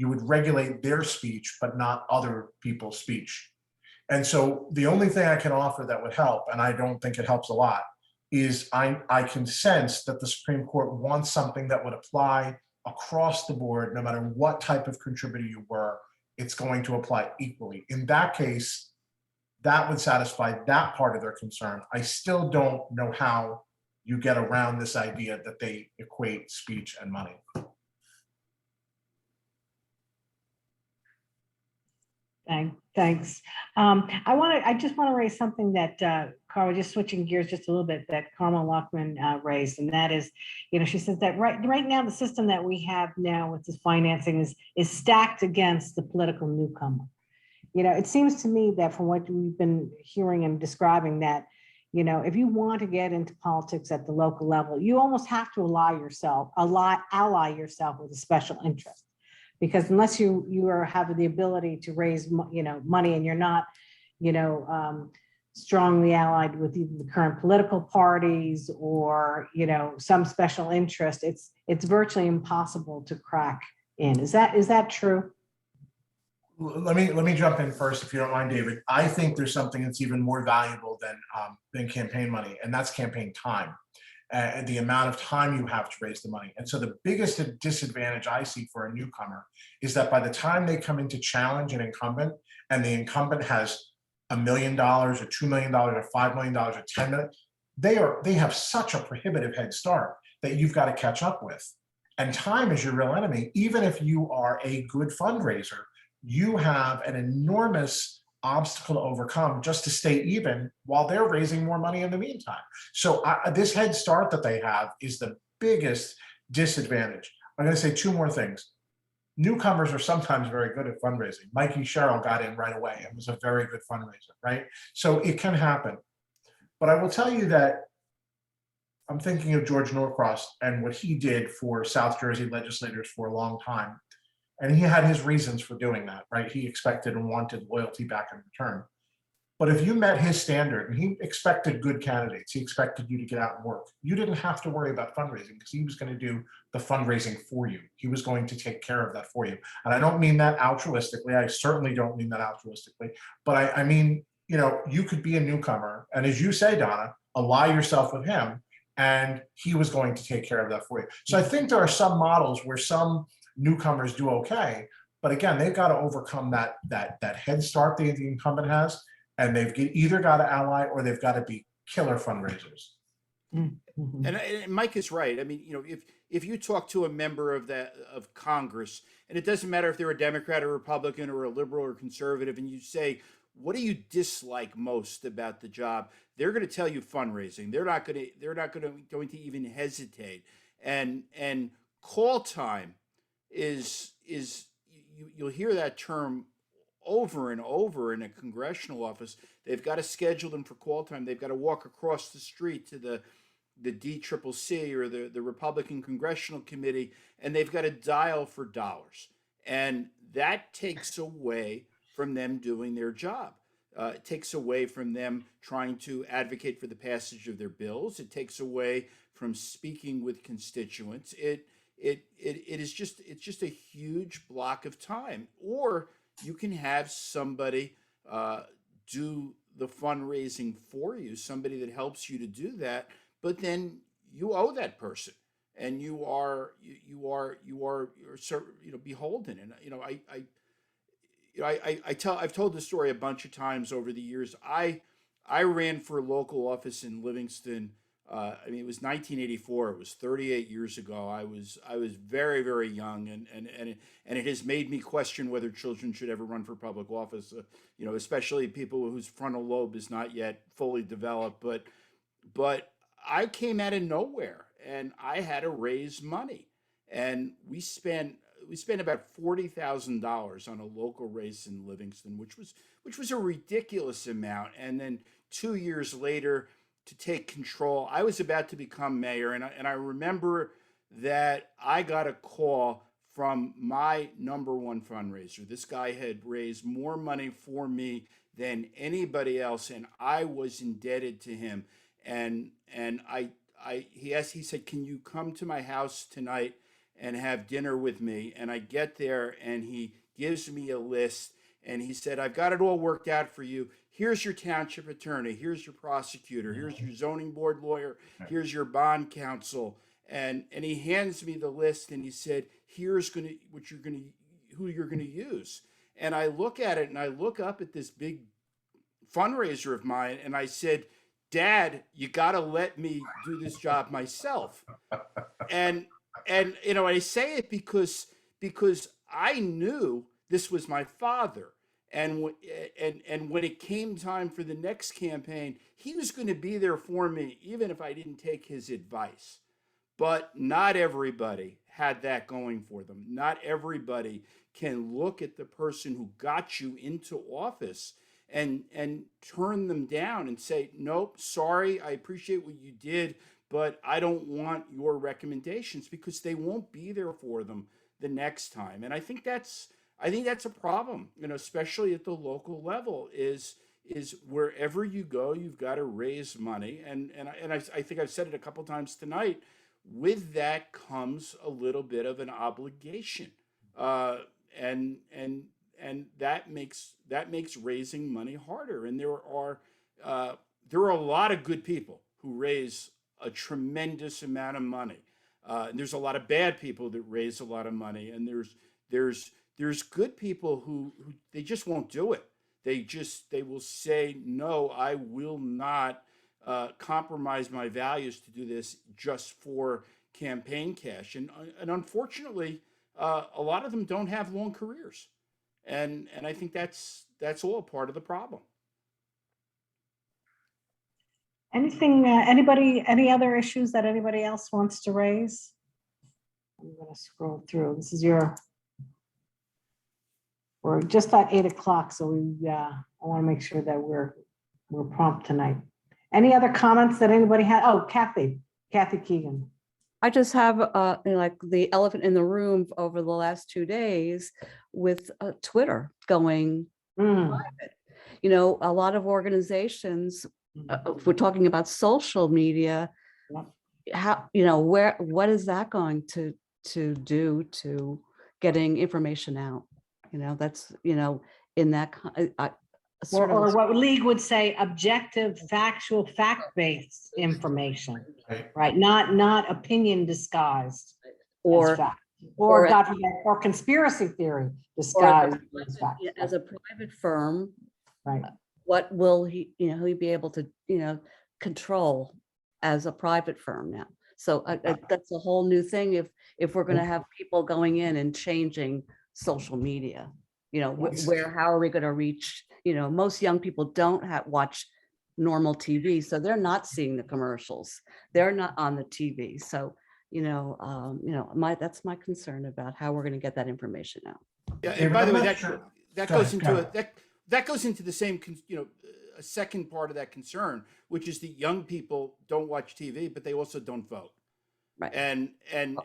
would regulate their speech, but not other people's speech. And so the only thing I can offer that would help, and I don't think it helps a lot, is I can sense that the Supreme Court wants something that would apply across the board, no matter what type of contributor you were, it's going to apply equally. In that case, that would satisfy that part of their concern. I still don't know how you get around this idea that they equate speech and money. Thanks. I just want to raise something that Carl, just switching gears just a little bit, that Carmel Lockman raised, and that is, she says that right now the system that we have now with this financing is stacked against the political newcomer. It seems to me that from what we've been hearing and describing, that if you want to get into politics at the local level, you almost have to ally yourself with a special interest. Because unless you have the ability to raise money, and you're not strongly allied with either the current political parties or some special interest, it's virtually impossible to crack in. Is that true? Let me jump in first, if you don't mind, David. I think there's something that's even more valuable than campaign money, and that's campaign time. And the amount of time you have to raise the money. And so the biggest disadvantage I see for a newcomer is that by the time they come in to challenge an incumbent, and the incumbent has $1 million or $2 million or $5 million or $10 million, they have such a prohibitive head start that you've got to catch up with. And time is your real enemy. Even if you are a good fundraiser, you have an enormous obstacle to overcome just to stay even while they're raising more money in the meantime. So this head start that they have is the biggest disadvantage. I'm going to say two more things. Newcomers are sometimes very good at fundraising. Mikey Sherrill got in right away and was a very good fundraiser, right? So it can happen. But I will tell you that I'm thinking of George Norcross and what he did for South Jersey legislators for a long time. And he had his reasons for doing that, right? He expected and wanted loyalty back in return. But if you met his standard, and he expected good candidates, he expected you to get out and work, you didn't have to worry about fundraising because he was going to do the fundraising for you. He was going to take care of that for you. And I don't mean that altruistically. I certainly don't mean that altruistically. But I mean, you know, you could be a newcomer. And as you say, Donna, ally yourself with him, and he was going to take care of that for you. So I think there are some models where some newcomers do okay. But again, they've got to overcome that head start the incumbent has. And they've either got to ally or they've got to be killer fundraisers. Mm-hmm. And Mike is right. I mean, you know, if you talk to a member of Congress, and it doesn't matter if they're a Democrat or Republican or a liberal or conservative, and you say, what do you dislike most about the job? They're going to tell you fundraising. They're not going to even hesitate. And call time is you'll hear that term over and over in a congressional office. They've got to schedule them for call time. They've got to walk across the street to the DCCC or the Republican Congressional Committee, and they've got to dial for dollars. And that takes away from them doing their job. It takes away from them trying to advocate for the passage of their bills. It takes away from speaking with constituents. It's just a huge block of time. Or you can have somebody do the fundraising for you, somebody that helps you to do that, but then you owe that person, and you are beholden. And I've told this story a bunch of times over the years. I ran for local office in Livingston. I mean, it was 1984. It was 38 years ago. I was very, very young, and it has made me question whether children should ever run for public office. Especially people whose frontal lobe is not yet fully developed. But I came out of nowhere, and I had to raise money, and we spent about $40,000 on a local race in Livingston, which was a ridiculous amount. And then 2 years later, to take control, I was about to become mayor, and I remember that I got a call from my number one fundraiser. This guy had raised more money for me than anybody else, and I was indebted to him. And he said, "Can you come to my house tonight and have dinner with me?" And I get there, and he gives me a list, and he said, "I've got it all worked out for you. Here's your township attorney. Here's your prosecutor. Here's your zoning board lawyer. Here's your bond counsel." And he hands me the list, and he said, "Here's who you're gonna use." And I look at it, and I look up at this big fundraiser of mine, and I said, "Dad, you got to let me do this job myself." And I say it because I knew this was my father. And when it came time for the next campaign, he was going to be there for me, even if I didn't take his advice. But not everybody had that going for them. Not everybody can look at the person who got you into office and turn them down and say, "Nope, sorry, I appreciate what you did, but I don't want your recommendations," because they won't be there for them the next time. And I think that's a problem, especially at the local level, is wherever you go, you've got to raise money. And I think I've said it a couple times tonight. With that comes a little bit of an obligation, and that makes raising money harder. And there are a lot of good people who raise a tremendous amount of money. And there's a lot of bad people that raise a lot of money, and there's good people who they just won't do it. They will say, "No, I will not compromise my values to do this just for campaign cash." And unfortunately, a lot of them don't have long careers, and I think that's all part of the problem. Anything, any other issues that anybody else wants to raise? I'm going to scroll through. We're just at 8 o'clock, so I want to make sure that we're prompt tonight. Any other comments that anybody had? Oh, Kathy Keegan. I just have like the elephant in the room over the last 2 days with Twitter going. Mm. You know, a lot of organizations, if we're talking about social media, how, you know, what is that going to do to getting information out? You know, that's, you know, in that sort of Or what League would say, objective, factual, fact-based information, Right. right? Not opinion disguised as or fact. or Or as- God forbid, or conspiracy theory or disguised as fact. as a private firm, Right. what will he, you know, he be able to, you know, control as a private firm now? So that's a whole new thing if we're going to have people going in and changing social media, you know, Yes. how are we going to reach, you know, most young people don't watch normal TV, so they're not seeing the commercials. They're not on the TV. So, you know, that's my concern about how we're going to get that information out. Yeah, and David, by the I'm way, not sure. that Go goes ahead, go into ahead. that goes into the same, you know, a second part of that concern, which is that young people don't watch TV, but they also don't vote. Right. And you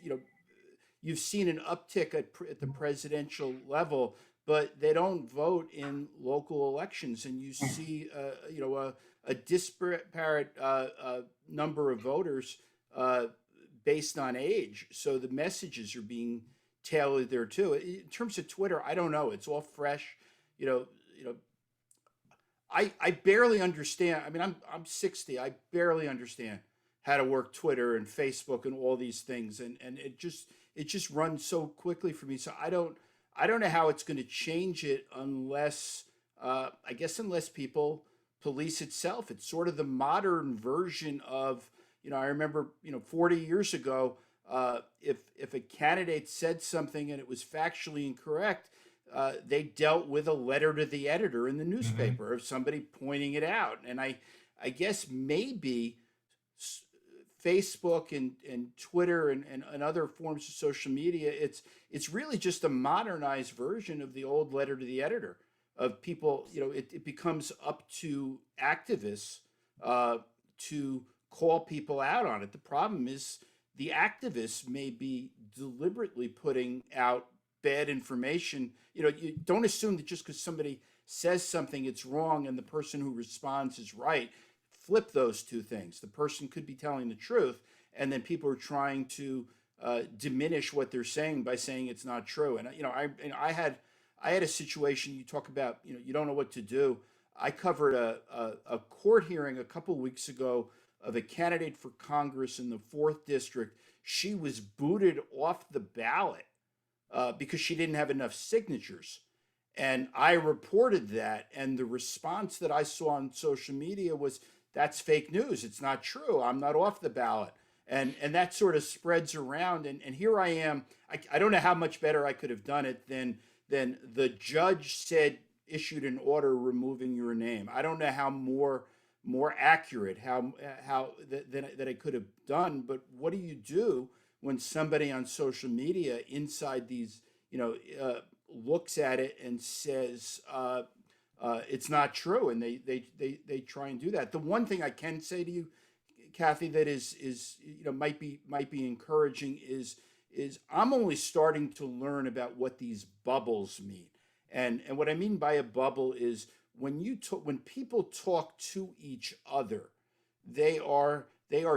know, you've seen an uptick at the presidential level, but they don't vote in local elections, and you see, you know, a disparate number of voters based on age. So the messages are being tailored there too. In terms of Twitter, I don't know. It's all fresh, you know. I barely understand. I mean, I'm 60. I barely understand how to work Twitter and Facebook and all these things, and it just runs so quickly for me. So I don't know how it's going to change it unless I guess unless people police itself. It's sort of the modern version of, you know, I remember, you know, 40 years ago, if a candidate said something and it was factually incorrect, they dealt with a letter to the editor in the newspaper of somebody pointing it out. And I guess maybe Facebook and Twitter and other forms of social media, it's really just a modernized version of the old letter to the editor of people. You know, it becomes up to activists to call people out on it. The problem is the activists may be deliberately putting out bad information. You know, you don't assume that just because somebody says something it's wrong and the person who responds is right. Flip those two things. The person could be telling the truth, and then people are trying to diminish what they're saying by saying it's not true. And you know, I had a situation. You talk about, you know, you don't know what to do. I covered a court hearing a couple weeks ago of a candidate for Congress in the 4th District. She was booted off the ballot because she didn't have enough signatures. And I reported that, and the response that I saw on social media was, that's fake news. It's not true. I'm not off the ballot. And that sort of spreads around. And here I am. I don't know how much better I could have done it than the judge said, issued an order removing your name. I don't know how more accurate how that I could have done. But what do you do when somebody on social media inside these, you know, looks at it and says it's not true, and they try and do that. The one thing I can say to you, Kathy, that is you know, might be encouraging is I'm only starting to learn about what these bubbles mean, and what I mean by a bubble is when people talk to each other, they are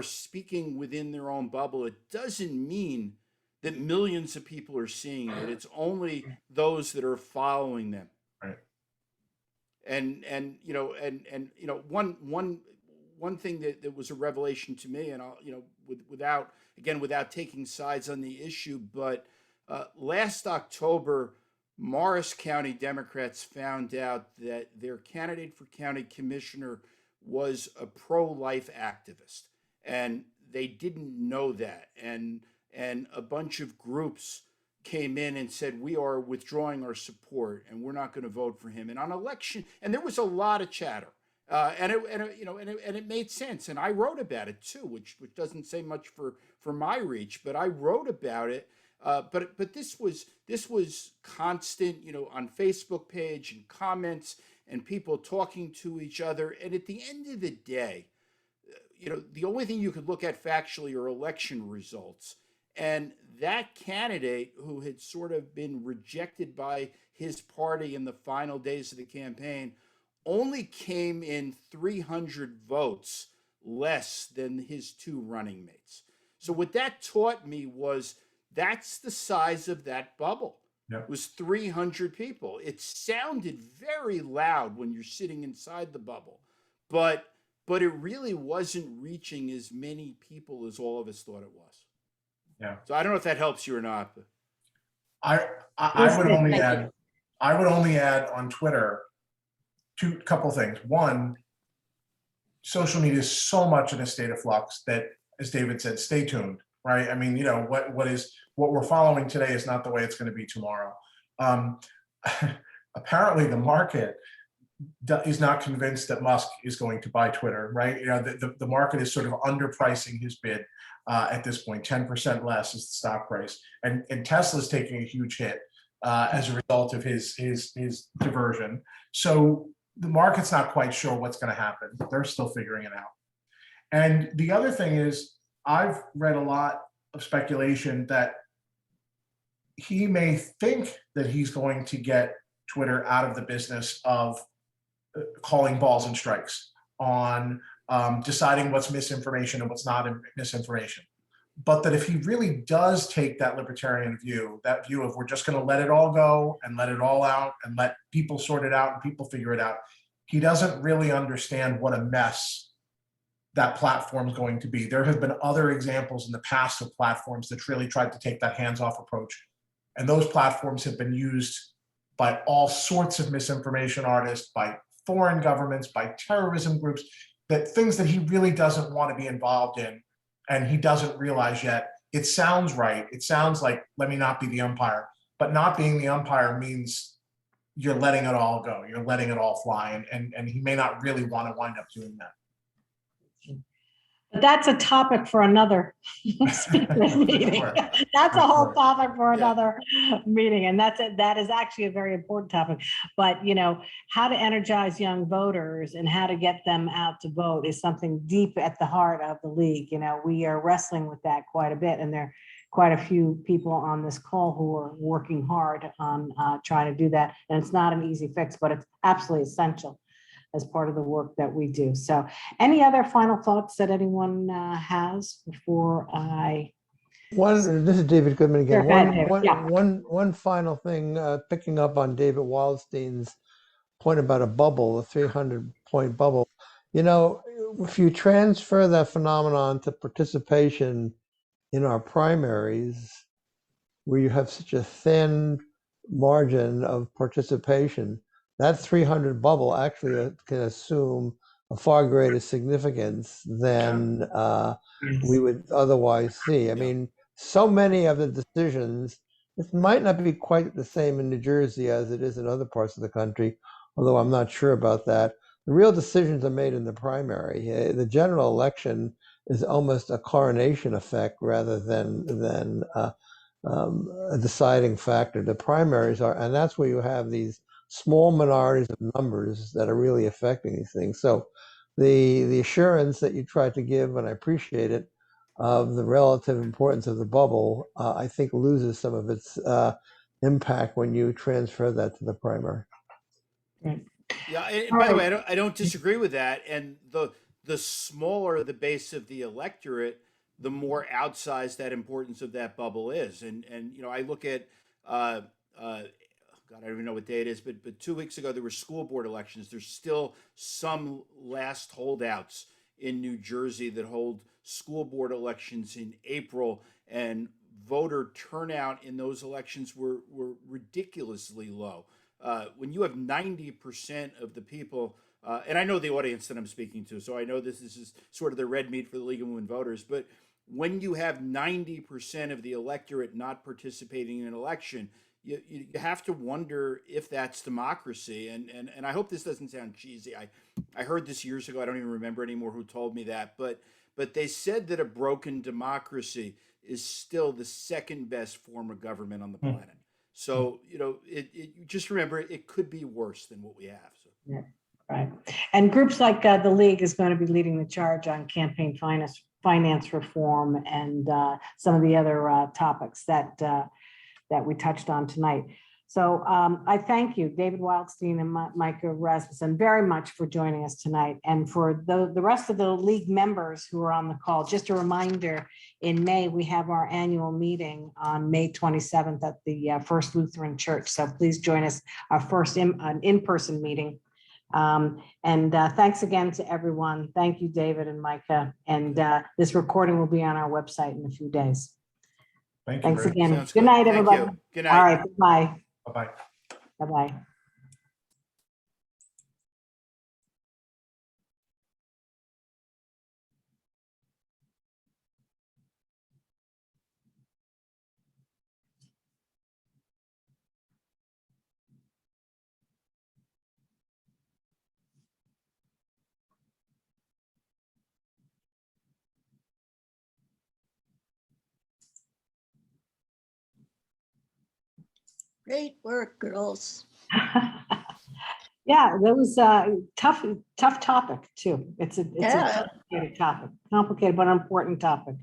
speaking within their own bubble. It doesn't mean that millions of people are seeing it. It's only those that are following them. Right. And you know, and you know, one thing that was a revelation to me, and I'll, you know, without taking sides on the issue, but last October, Morris County Democrats found out that their candidate for county commissioner was a pro-life activist, and they didn't know that, and a bunch of groups came in and said, we are withdrawing our support and we're not going to vote for him. And on election, and there was a lot of chatter, and it made sense. And I wrote about it too, which doesn't say much for my reach, but I wrote about it. But this was constant, you know, on Facebook page and comments and people talking to each other. And at the end of the day, the only thing you could look at factually are election results. And that candidate who had sort of been rejected by his party in the final days of the campaign only came in 300 votes less than his two running mates. So what that taught me was that's the size of that bubble. Yep. It was 300 people. It sounded very loud when you're sitting inside the bubble, but it really wasn't reaching as many people as all of us thought it was. Yeah. So I don't know if that helps you or not. But I would only add, on Twitter couple things. One, social media is so much in a state of flux that, as David said, stay tuned, right? I mean, what we're following today is not the way it's going to be tomorrow. Apparently the market is not convinced that Musk is going to buy Twitter, right? The market is sort of underpricing his bid at this point. 10% less is the stock price, and Tesla's taking a huge hit as a result of his diversion. So the market's not quite sure what's going to happen. They're still figuring it out. And the other thing is, I've read a lot of speculation that he may think that he's going to get Twitter out of the business of calling balls and strikes on deciding what's misinformation and what's not misinformation. But that if he really does take that libertarian view, that view of we're just going to let it all go and let it all out and let people sort it out and people figure it out, he doesn't really understand what a mess that platform is going to be. There have been other examples in the past of platforms that really tried to take that hands-off approach. And those platforms have been used by all sorts of misinformation artists, by foreign governments, by terrorism groups, that things that he really doesn't want to be involved in, and he doesn't realize yet. It sounds right. It sounds like, let me not be the umpire. But not being the umpire means you're letting it all go. You're letting it all fly. And he may not really want to wind up doing that. But that's a topic for another speakers meeting. Sure. That's a whole Sure. topic for Yeah. another meeting. And that is actually a very important topic. But, how to energize young voters and how to get them out to vote is something deep at the heart of the league. We are wrestling with that quite a bit. And there are quite a few people on this call who are working hard on trying to do that. And it's not an easy fix, but it's absolutely essential as part of the work that we do. So any other final thoughts that anyone has before I? This is David Goodman again. Sure, go ahead, David. Yeah. One final thing, picking up on David Wildstein's point about a bubble, a 300-point bubble. If you transfer that phenomenon to participation in our primaries, where you have such a thin margin of participation, that 300 bubble actually can assume a far greater significance than we would otherwise see. I mean, so many of the decisions, it might not be quite the same in New Jersey as it is in other parts of the country, although I'm not sure about that. The real decisions are made in the primary. The general election is almost a coronation effect rather than a deciding factor. The primaries are, and that's where you have these small minorities of numbers that are really affecting these things. So the assurance that you tried to give, and I appreciate it, of the relative importance of the bubble, I think loses some of its impact when you transfer that to the primary. Right. Yeah, and by the way, I don't disagree with that. And the smaller the base of the electorate, the more outsized that importance of that bubble is. And I look at God, I don't even know what day it is, but 2 weeks ago there were school board elections. There's still some last holdouts in New Jersey that hold school board elections in April, and voter turnout in those elections were ridiculously low. When you have 90% of the people, and I know the audience that I'm speaking to, so I know this is sort of the red meat for the League of Women Voters, but when you have 90% of the electorate not participating in an election, you have to wonder if that's democracy. And I hope this doesn't sound cheesy. I heard this years ago. I don't even remember anymore who told me that. But they said that a broken democracy is still the second best form of government on the planet. So, just remember, it could be worse than what we have. So. Yeah. Right. And groups like the League is going to be leading the charge on campaign finance reform and some of the other topics that we touched on tonight. So I thank you, David Wildstein and Micah Rasmussen, very much for joining us tonight. And for the rest of the League members who are on the call, just a reminder, in May, we have our annual meeting on May 27th at the First Lutheran Church. So please join us, our first in-person meeting. Thanks again to everyone. Thank you, David and Micah. And this recording will be on our website in a few days. Thank you. Thanks Rick. again. Sounds Good night, Thank everybody. you. Good night. All right, bye. Bye-bye. Bye-bye. Great work, girls. Yeah, that was a tough topic too. It's a Yeah. complicated topic, complicated but important topic.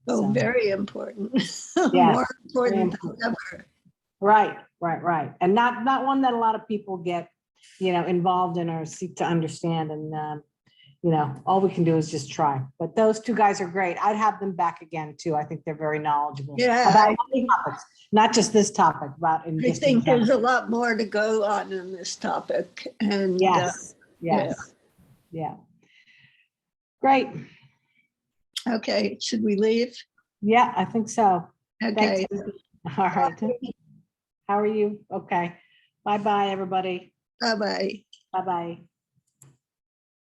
Oh, So, very important. Yes, More important very than ever. Right. And not one that a lot of people get, involved in or seek to understand. And, all we can do is just try. But those two guys are great. I'd have them back again too. I think they're very knowledgeable. Yeah, About many topics, not just this topic, but in I just think in general. there's a lot more to go on in this topic. And Yes. Yeah. Great. Okay, should we leave? Yeah, I think so. Okay. Thanks. All right. How are you? Okay. Bye-bye, everybody. Bye-bye. Bye-bye.